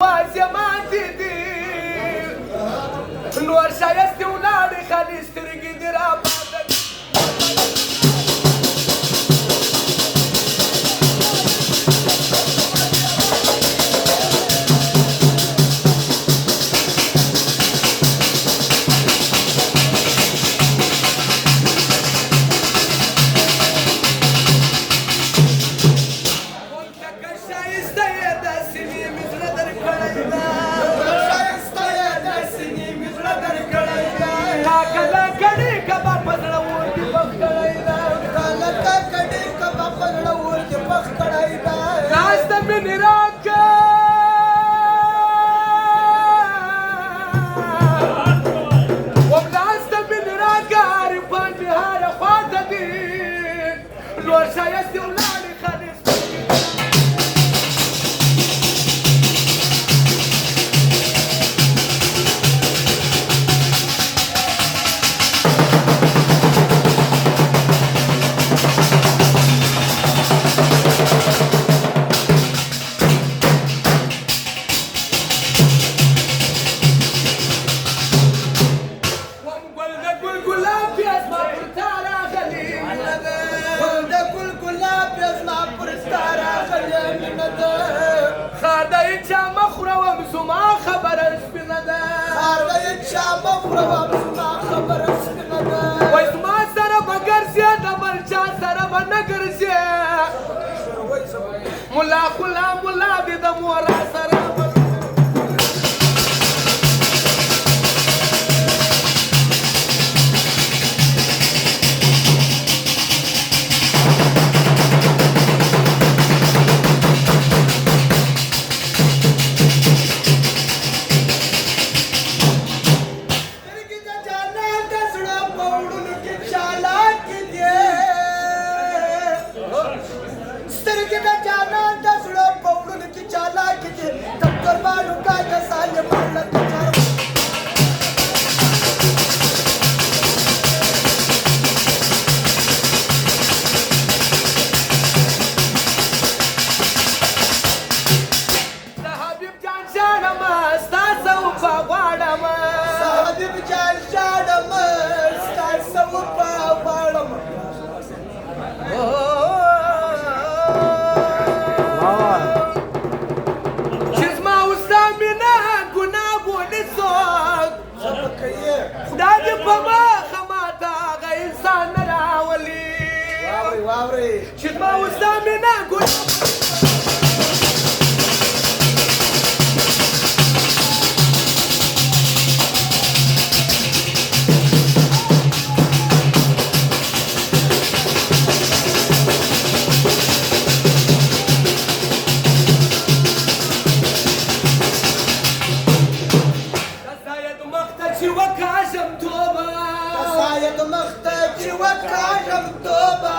وازماتي دي نور شايستي وناري خلي سترقي دي رابطك ملا خلا ملا دي دمور سراب شد ما وسامنا قول تسايد مختشي وكاشم توبة تسايد مختشي وكاشم توبة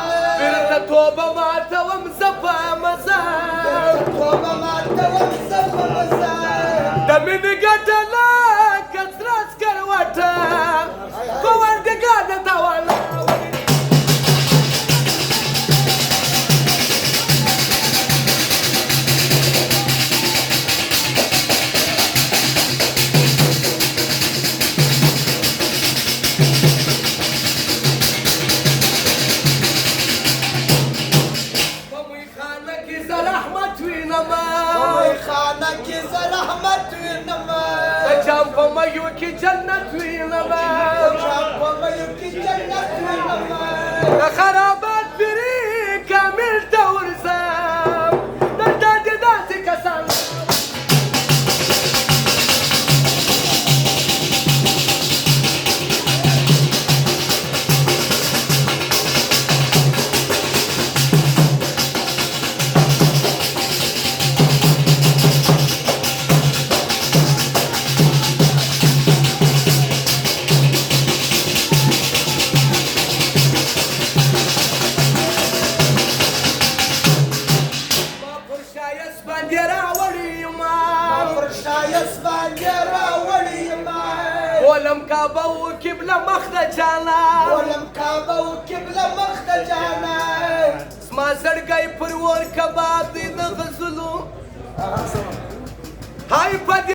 توبة ما توم زفا مساء توبة ما توم زفا مساء دمني قتلك كسرت كروتا كوان قاعدة توالا فما يوكي جنة وينما فما يوكي جنة وينما خرابات فريق كامل دور زام ندادي داتي كسان ولم كابا وكبلة مخدجانا ولم كابا وكبلة مخدجانا اسما زرقاي برور كباب دي نغزلو هاي فدي